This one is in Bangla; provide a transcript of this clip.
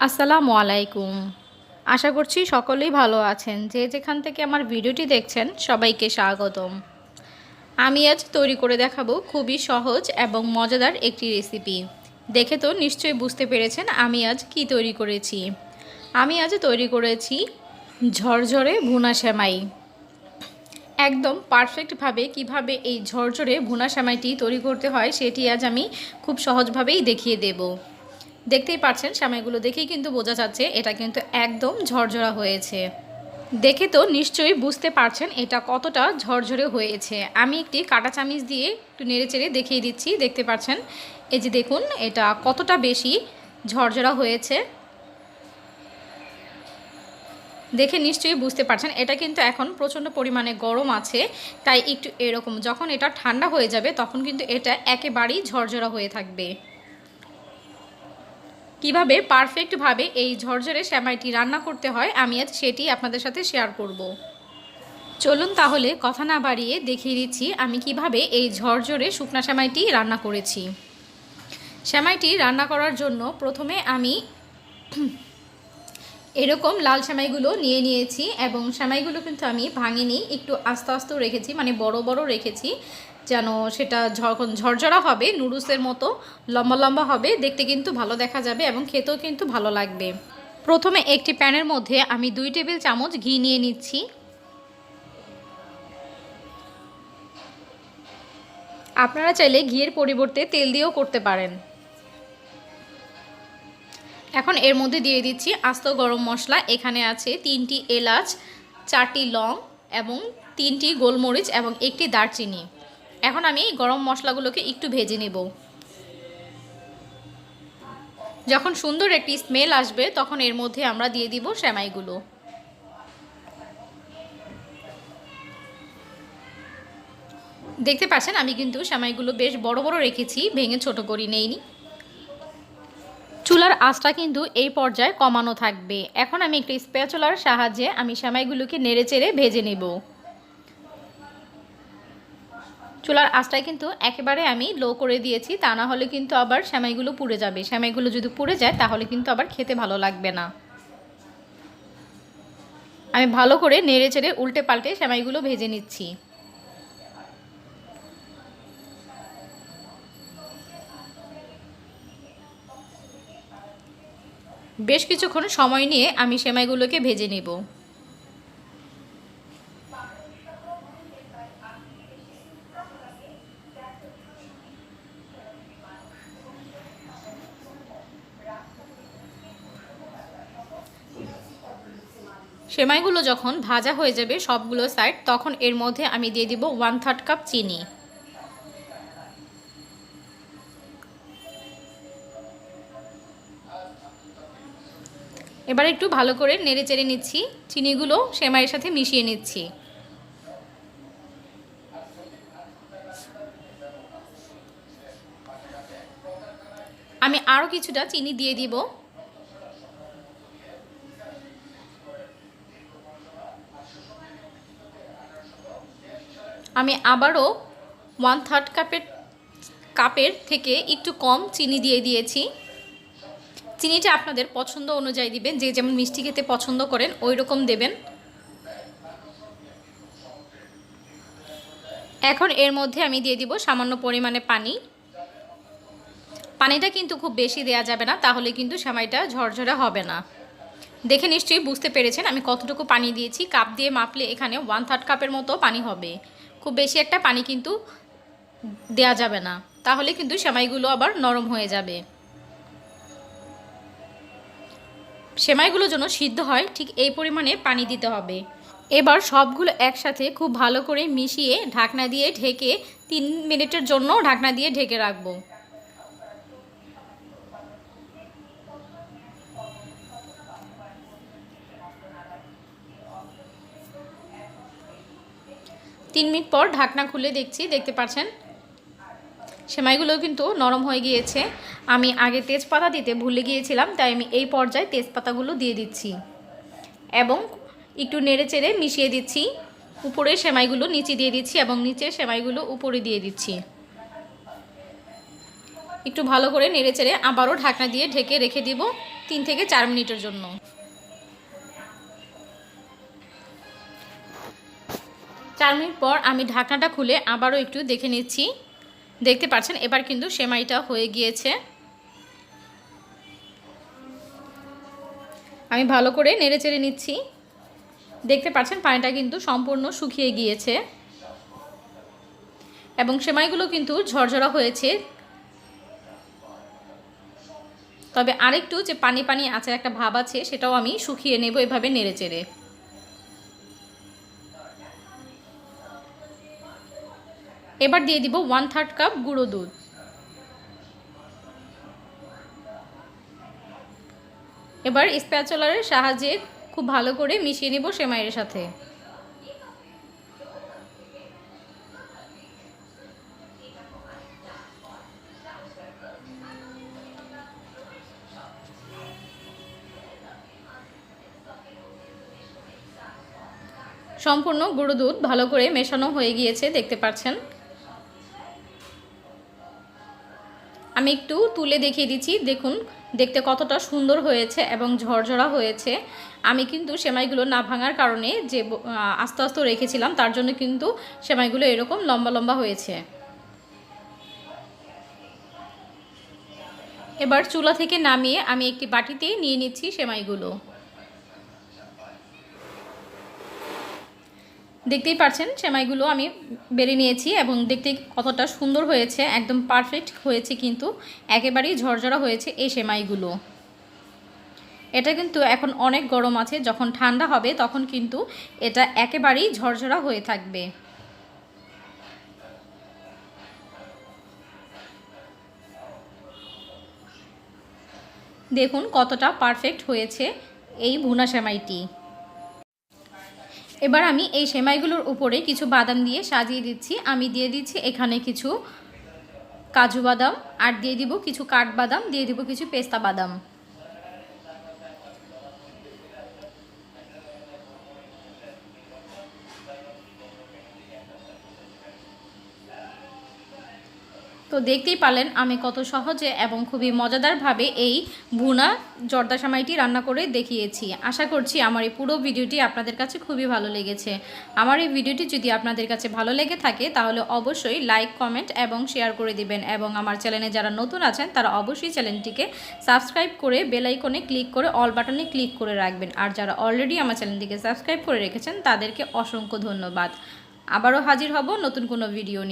আসসালামু আলাইকুম। আশা করছি সকলেই ভালো আছেন। যে যেখান থেকে আমার ভিডিওটি দেখছেন সবাইকে স্বাগতম। আমি আজ তৈরি করে দেখাবো খুবই সহজ এবং মজাদার একটি রেসিপি। দেখে তো নিশ্চয়ই বুঝতে পেরেছেন আমি আজ কি তৈরি করেছি। আমি আজ তৈরি করেছি ঝরঝরে ভুনা সেমাই। একদম পারফেক্টভাবে কিভাবে এই ঝরঝরে ভুনা সেমাইটি তৈরি করতে হয় সেটি আজ আমি খুব সহজভাবেই দেখিয়ে দেব। দেখতেই পাচ্ছেন সেমাইগুলো দেখেই কিন্তু বোঝা যাচ্ছে এটা কিন্তু একদম ঝরঝরা হয়েছে। দেখে তো নিশ্চয়ই বুঝতে পারছেন এটা কতটা ঝরঝরে হয়েছে। আমি একটি কাঁটা চামচ দিয়ে একটু নেড়েচেড়ে দেখিয়ে দিচ্ছি। দেখতে পাচ্ছেন এই যে দেখুন এটা কতটা বেশি ঝরঝরা হয়েছে। দেখে নিশ্চয়ই বুঝতে পারছেন এটা কিন্তু এখন প্রচণ্ড পরিমাণে গরম আছে, তাই একটু এরকম যখন এটা ঠান্ডা হয়ে যাবে তখন কিন্তু এটা একেবারেই ঝরঝরা হয়ে থাকবে। কিভাবে পারফেক্টভাবে এই ঝরঝরে সেমাইটি রান্না করতে হয় আমি আজ সেটি আপনাদের সাথে শেয়ার করব। চলুন তাহলে কথা না বাড়িয়ে দেখিয়ে দিচ্ছি আমি কিভাবে এই ঝরঝরে শুকনা সেমাইটি রান্না করেছি। সেমাইটি রান্না করার জন্য প্রথমে আমি এরকম লাল সেমাইগুলো নিয়ে নিয়েছি এবং সেমাইগুলো কিন্তু আমি ভাঙিনি, একটু আস্তে আস্তে রেখেছি, মানে বড় বড় রেখেছি যেন সেটা যখন ঝরঝরা হবে নুডলসের মতো লম্বা লম্বা হবে, দেখতে কিন্তু ভালো দেখা যাবে এবং খেতেও কিন্তু ভালো লাগবে। প্রথমে একটি প্যানের মধ্যে আমি 2 টেবিল চামচ ঘি নিয়ে নিচ্ছি। আপনারা চাইলে ঘিয়ের পরিবর্তে তেল দিয়েও করতে পারেন। এখন এর মধ্যে দিয়ে দিচ্ছি আস্ত গরম মশলা। এখানে আছে 3টি এলাচ, 4টি লং এবং 3টি গোলমরিচ এবং 1টি দারচিনি। এখন আমি গরম মশলাগুলোকে একটু ভেজে নেব। যখন সুন্দর একটি স্মেল আসবে তখন এর মধ্যে আমরা দিয়ে দিব সেমাইগুলো। দেখতে পাচ্ছেন আমি কিন্তু সেমাইগুলো বেশ বড় বড় রেখেছি, ভেঙে ছোট করি নেইনি। চুলার আঁচটা কিন্তু এই পর্যায়ে কমানো থাকবে। এখন আমি একটি স্প্যাচুলার সাহায্যে আমি সেমাইগুলোকে নেড়েচেড়ে ভেজে নেব। চুলার আঁচটায় কিন্তু একেবারে আমি লো করে দিয়েছি, তা না হলে কিন্তু আবার সেমাইগুলো পুড়ে যাবে। সেমাইগুলো যদি পুড়ে যায় তাহলে কিন্তু আবার খেতে ভালো লাগবে না। আমি ভালো করে নেড়েচেড়ে উল্টে পাল্টে সেমাইগুলো ভেজে নিচ্ছি। বেশ কিছুক্ষণ সময় নিয়ে আমি সেমাইগুলোকে ভেজে নেব। সেমাইগুলো যখন ভাজা হয়ে যাবে সবগুলো সাইড, তখন এর মধ্যে আমি দিয়ে দিব 1/3 কাপ চিনি। এবার একটু ভালো করে নেড়ে চেড়ে নিচ্ছি, চিনিগুলো সেমাইয়ের সাথে মিশিয়ে নিচ্ছি। আমি আরও কিছুটা চিনি দিয়ে দিব। আমি আবারও 1/3 কাপের থেকে একটু কম চিনি দিয়ে দিয়েছি। চিনিটা আপনাদের পছন্দ অনুযায়ী দিবেন, যে যেমন মিষ্টি খেতে পছন্দ করেন ওই রকম দেবেন। এখন এর মধ্যে আমি দিয়ে দিব সামান্য পরিমাণে পানি। পানিটা কিন্তু খুব বেশি দেয়া যাবে না, তাহলে কিন্তু সেমাইটা ঝরঝরে হবে না। দেখে নিশ্চয়ই বুঝতে পেরেছেন আমি কতটুকু পানি দিয়েছি। কাপ দিয়ে মাপলে এখানে 1/3 কাপের মতো পানি হবে। খুব বেশি একটা পানি কিন্তু দেয়া যাবে না, তাহলে কিন্তু সেমাইগুলো আবার নরম হয়ে যাবে। সেমাইগুলো যেন সিদ্ধ হয় ঠিক এই পরিমাণে পানি দিতে হবে। এবার সবগুলো একসাথে খুব ভালো করে মিশিয়ে ঢাকনা দিয়ে ঢেকে 3 মিনিটের জন্য ঢাকনা দিয়ে ঢেকে রাখবো। তিন মিনিট পর ঢাকনা খুলে দেখছি, দেখতে পাচ্ছেন সেমাইগুলো কিন্তু নরম হয়ে গিয়েছে। আমি আগে তেজপাতা দিতে ভুলে গিয়েছিলাম, তাই আমি এই পর্যায়ে তেজপাতাগুলো দিয়ে দিচ্ছি এবং একটু নেড়েচেড়ে মিশিয়ে দিচ্ছি। উপরে সেমাইগুলো নিচে দিয়ে দিচ্ছি এবং নিচে সেমাইগুলো উপরে দিয়ে দিচ্ছি। একটু ভালো করে নেড়েচেড়ে আবারও ঢাকনা দিয়ে ঢেকে রেখে দিব। 3 থেকে 4 মিনিটের জন্য। চার মিনিট পর আমি ঢাকনাটা খুলে আবারও একটু দেখে নিচ্ছি। দেখতে পাচ্ছেন এবার কিন্তু সেমাইটা হয়ে গিয়েছে। আমি ভালো করে নেড়েচেড়ে নিচ্ছি। দেখতে পাচ্ছেন পানিটা কিন্তু সম্পূর্ণ শুকিয়ে গিয়েছে এবং সেমাইগুলো কিন্তু ঝরঝরা হয়েছে। তবে আরেকটু যে পানি পানি আছে একটা ভাব আছে, সেটাও আমি শুকিয়ে নেব এভাবে নেড়েচেড়ে। এবার দিয়ে দিব 1/3 কাপ গুঁড়ো দুধ। এবার স্প্যাচুলারের সাহায্যে খুব ভালো করে মিশিয়ে নেব সেমাইয়ের সাথে। সম্পূর্ণ গুঁড়ো দুধ ভালো করে মেশানো হয়ে গিয়েছে, দেখতে পাচ্ছেন। আমি একটু তুলে দেখিয়ে দিচ্ছি, দেখুন দেখতে কতটা সুন্দর হয়েছে এবং ঝরঝরা হয়েছে। আমি কিন্তু সেমাইগুলো না ভাঙার কারণে যে আস্তে আস্তে রেখেছিলাম, তার জন্য কিন্তু সেমাইগুলো এরকম লম্বা লম্বা হয়েছে। এবার চুলা থেকে নামিয়ে আমি একটি বাটিতে নিয়ে নিচ্ছি সেমাইগুলো। দেখতেই পাচ্ছেন সেমাইগুলো আমি বেড়ে নিয়েছি এবং দেখতে কতটা সুন্দর হয়েছে, একদম পারফেক্ট হয়েছে, কিন্তু একেবারেই ঝরঝরা হয়েছে এই সেমাইগুলো। এটা কিন্তু এখন অনেক গরম আছে, যখন ঠান্ডা হবে তখন কিন্তু এটা একেবারেই ঝরঝরা হয়ে থাকবে। দেখুন কতটা পারফেক্ট হয়েছে এই ভুনা সেমাইটি। এবার আমি এই সেমাইগুলোর উপরে কিছু বাদাম দিয়ে সাজিয়ে দিচ্ছি। আমি দিয়ে দিচ্ছি এখানে কিছু কাজু বাদাম, আর দিয়ে দিব কিছু কাঠবাদাম, দিয়ে দিব কিছু পেস্তা বাদাম। তো দেখতেই পারলেন আমি কত সহজে এবং খুবই মজাদারভাবে এই ভুনা জর্দা সেমাইটি রান্না করে দেখিয়েছি। আশা করছি আমার এই পুরো ভিডিওটি আপনাদের কাছে খুবই ভালো লেগেছে। আমার এই ভিডিওটি যদি আপনাদের কাছে ভালো লেগে থাকে তাহলে অবশ্যই লাইক, কমেন্ট এবং শেয়ার করে দিবেন, এবং আমার চ্যানেলে যারা নতুন আছেন তারা অবশ্যই চ্যানেলটিকে সাবস্ক্রাইব করে বেল আইকনে ক্লিক করে অল বাটনে ক্লিক করে রাখবেন। আর যারা অলরেডি আমার চ্যানেলটিকে সাবস্ক্রাইব করে রেখেছেন তাদেরকে অসংখ্য ধন্যবাদ। আবারও হাজির হব নতুন কোনো ভিডিও নিয়ে।